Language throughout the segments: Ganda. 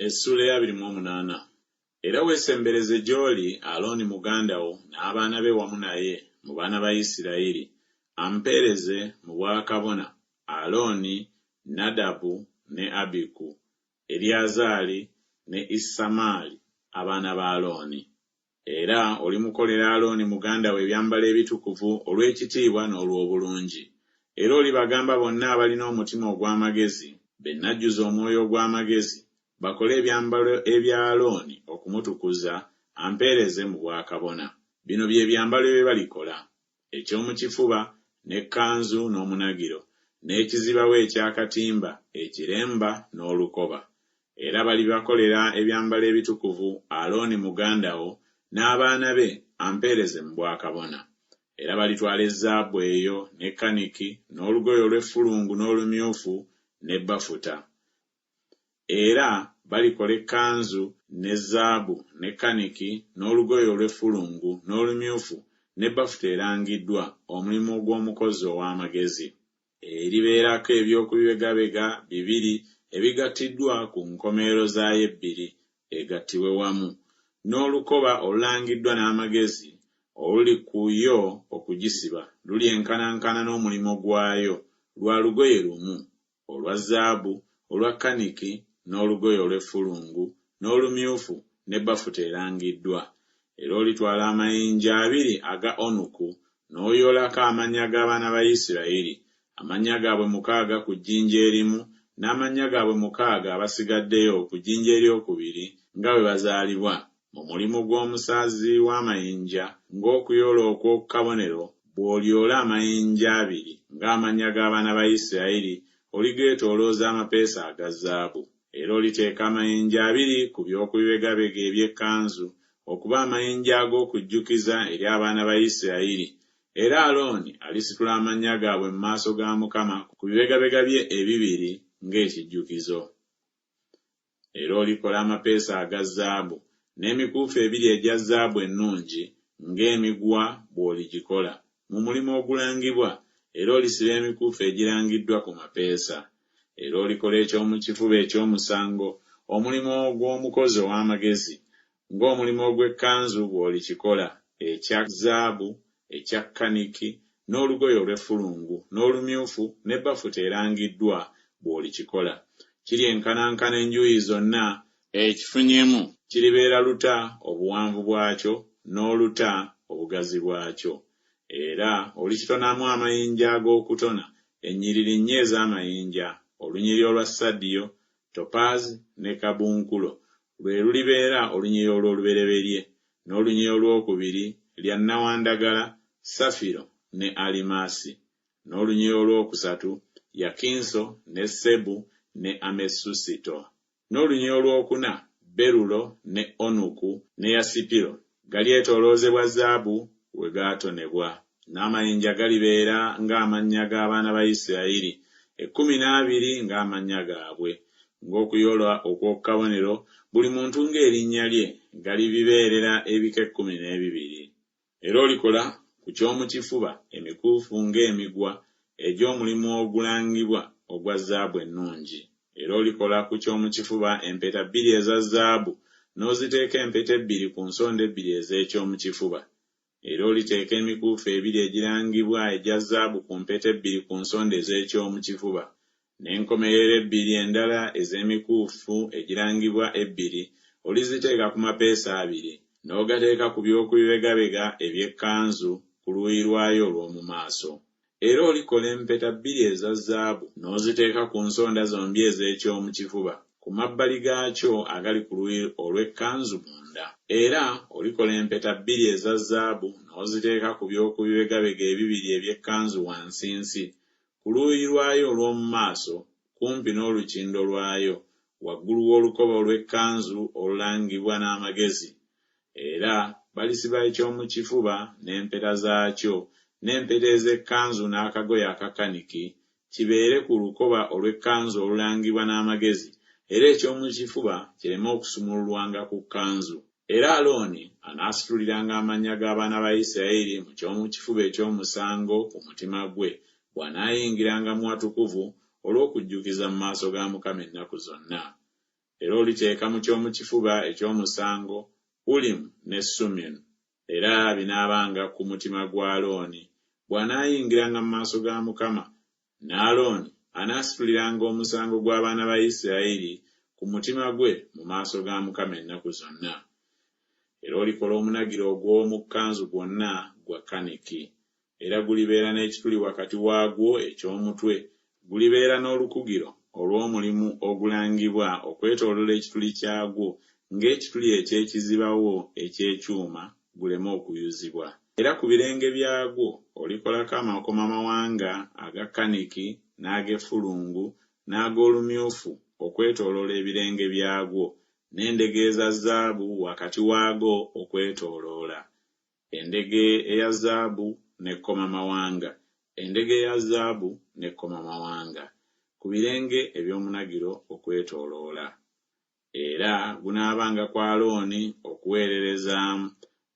Essula ya 28. Era weesembereze gy'oli Alooni muganda wo n'abaana be wamu naye mu baana ba Isirayiri, ampeereze mu bwakabona Alooni, Nadabu ne Abiku, Eriyazaali ne Isamaali abaana ba Alooni. Era olimukolera Alooni muganda we ebyambalo ebitukuvu olw'ekitiibwa n'olw'obulungi. Era olibagamba bonna abalina omutima ogw'amagezi, be najjuza omwoyo ogw'amagezi, bakole ebyambalo ebya Alooni okumutukuza, ampeereze mu bwakabona. Bino bye byambalo bye balikola: ekyomukifuba, n'ekkanzu n'omunagiro, n'ekizibawo ekyakatimba, ekiremba n'olukoba. Era balibakolera ebyambalo ebitukuvu Alooni muganda wo n'abaana be, ampeereze mu bwakabona. Era balitwala ezzaabu eyo ne kaniki n'olugoye olw'effulungu n'olumyufu ne bafuta. Era balikola ekkanzu ne zaabu ne kaniki n'olugoye olw'effulungu n'olumyufu ne bafuta erangiddwa omulimu ogw'omukozi ow'amagezi. Eribeerako eby'okubibegabega 2 ebigattiddwa ku nkomerero zaayo 2 egattibwe wamu, n'olukoba olulangiddwa n'amagezi oluli ku yo okugisiba luli enkanankana n'omulimo gwayo, lwa lugoye lumu, olwa zaabu, olwa kaniki n'olugoye olw'effulungu n'olumyufu ne bafuta erangiddwa. Era olitwala amayinja 2 aga onuku n'oyoolako amannya g'abaana ba Isirayiri, amannya gaabwe 6 ku jjinja erimu, n'amannya gaabwe 6 abasigaddeyo ku jjinja eryokubiri nga bwe bazaalibwa, mu mulimu gw'omusaazi w'amayinja, ng'okuyoola okw'okukabonero bw'olyola amayinja 2 ng'amannya g'abaana ba Isirayiri, oligeetoolooza amapeesa aga zaabu. Era oliteeka amayinja 2 ku by'okubibegabega eby'ekkanzu okuba amayinja ag'okujjukiza eri abaana ba Isirayiri. Era Alooni alisitula amannya gaabwe mu maaso ga Mukama ku bibegabega bye ebibiri ng'ekijjukizo. Era olikola amapeesa aga zaabu n'emikuufu 2 egya zaabu ennungi ng'emiguwa bw'oligikola mu mulimu ogulangibwa, era olisiba emikuufu egirangiddwa ku mapeesa. Era olikola ekyomukifuba eky'omusango, omulimu ogw'omukozi ow'amagezi, ng'omulimu ogw'ekkanzu bw'olikikola, ekya zaabu, ekya kaniki n'olugoye olw'effulungu n'olumyufu ne bafuta erangiddwa bw'olikikola. Kiri enkanankana enjuuyi zonna, ekifunyemu kiribeera luta obuwanvu bwakyo n'oluta obugazi bwakyo. Era olikitonamu amayinja ag'okutona, ennyiriri 4 ez'amayinja, olunyiriri olwa sadiyo, topaazi ne kabunkulo, lwe lulibeera olunyiriri olw'olubereberye, n'olunyiriri olwokubiri lya nnawandagala, safiro ne alimaasi, n'olunyiriri olwokusatu yakinso ne sebu ne amesusito, n'olunyiriri olwokuna berulo ne onuku ne yasipiro, galyetooloozebwa zaabu we gaatonebwa. N'amayinja galibeera ng'amannya g'abaana ba Isirayiri 12 ng'amannya gaabwe, ng'okuyoola okw'okukabonero buli muntu ng'erinnya lye, galibibeerera ebika 12. Era olikola ku ky'omukifuba emikuufu ng'emiguwa egy'omulimu ogulangibwa ogwa zaabu ennungi. Era olikola ku ky'omukifuba empeta 2 eza zaabu, n'oziteeka empeta 2 ku nsonda 2 ez'ekyomukifuba. Era oliteeka emikuufu 2 egirangibwa egya zaabu ku mpeta 2 ku nsonda ez'ekyomukifuba, n'enkomerero 2 endala ez'emikuufu egirangibwa 2 oliziteeka ku mapeesa 2, n'ogateeka ku by'okubibegabega eby'ekkanzu ku luuyi lwayo olw'omu maaso. Era olikola empeta 2 eza zaabu n'oziteeka ku nsonda zombi ez'ekyomukifuba, ku mabbali gaakyo agali ku luuyi olw'ekkanzu munda. Era olikola empeta 2 eza zaabu n'oziteeka ku by'okubibegabega 2 eby'ekkanzu wansinsi, ku luuyi lwayo olw'omu maaso kumpi n'olukindo lwayo, waggulu w'olukoba olw'ekkanzu olulangibwa n'amagezi. Era balisiba ekyomukifuba n'empeta zaakyo n'empeta ez'ekkanzu n'akagoye akakaniki kibeere ku lukoba olw'ekkanzu olulangibwa n'amagezi, era ekyomukifuba kireme okusumululwanga ku kkanzu. Era Alooni anaasituliranga amannya g'abaana ba Isirayiri mu ky'omukifuba eky'omusango ku mutima gwe bw'anaayingiranga mu watukuvu olw'okujjukiza mu maaso ga Mukama ennaku zonna. era oliteeka mu ky'omukifuba eky'omusango Ulimu ne Sumimu, era binaabanga ku mutima gwa Alooni bw'anaayingiranga mu maaso ga Mukama, ne Alooni anaasituliranga omusango gw'abaana ba Isirayiri ku mutima gwe mu maaso ga Mukama ennaku zonna. Era olikola omunagiro ogw'omu kkanzu gwonna gwa kaniki, era gulibeera n'ekituli wakati waagwo eky'omutwe, gulibeera n'olukugiro olw'omulimu ogulangibwa okwetooloola ekituli kyagwo, ng'ekituli eky'ekizibawo eky'ekyuma guleme okuyuzibwa. Era ku birenge byagwo olikolako amakomamawanga aga kaniki n'ag'effulungu n'ag'olumyufu okwetooloola ebirenge byagwo, n'endege eza zaabu wakati waago okwetooloola. Endege eya zaabu n'ekkomamawanga, endege eya zaabu n'ekkomamawanga ku birenge eby'omunagiro okwetooloola. Era gunaabanga kwa Alooni okuweererezaamu,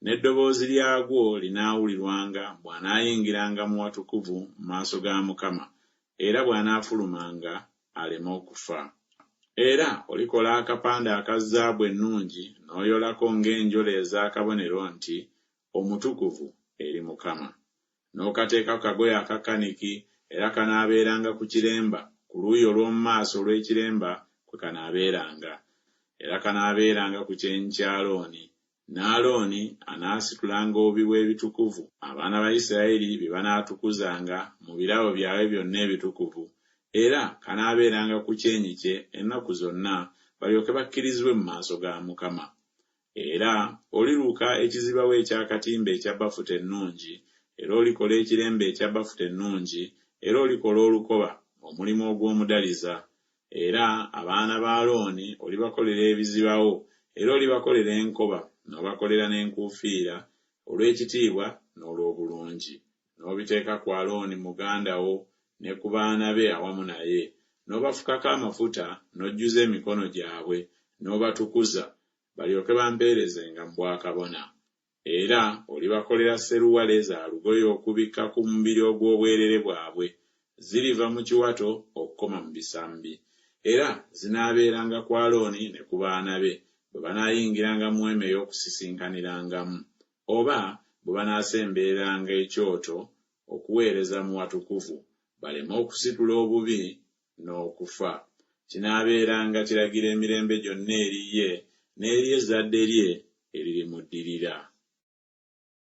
n'eddoboozi lyagwo linaawulirwanga bw'anaayingiranga mu watukuvu mu maaso ga Mukama, era bw'anaafulumanga aleme okufa. Era olikola akapande aka zaabu ennungi n'oyolako ng'enjole ez'akabonero nti omutukuvu eri Mukama. N'okateeka ku kagoye aka kaniki, era kanaabeeranga ku kiremba ku luuyi olw'omu maaso olw'ekiremba kwe kanaabeeranga. Era kanaabeeranga ku kyenyi kya Alooni, ne Alooni anaasitulanga obubi bw'ebitukuvu abaana ba Isirayiri bye banaatukuzanga mu birabo byabwe byonna ebitukuvu, era kanaabeeranga ku kyenyi kye ennaku zonna, balyoke bakkirizibwe mu maaso ga Mukama. Era oliruka ekizibawo eky'akatimba ekya bafuta ennungi, era olikola ekirembe ekya bafuta ennungi, era olikola olukoba omulimu ogw'omudaliza. Era abaana ba Alooni olibakolera ebizibawo, era olibakolera enkoba, n'obakolera n'enkuufiira olw'ekitiibwa n'olw'obulungi. N'obiteeka ku Alooni muganda wo ne ku baana be awamu naye, n'obafukako amafuta, n'ojjuza emikono gyabwe, n'obatukuza, balyoke bampeerezenga mu bwakabona. Era olibakolera sseruwale za lugoye okubikka ku mubiri ogw'obwerere bwabwe, ziriva mu kiwato okukoma mu bisambi. Era zinaabeeranga ku Alooni ne ku baana be bwe banaayingiranga mu Weema ey'Okusisinkaniramu, oba bwe banaasembereranga ekyoto okuweereza mu watukuvu, baleme okusitula obubi n'okufa. Kinaabeeranga kiragira emirembe gyonna eri ye n'eri ezzadde lye eririmuddirira.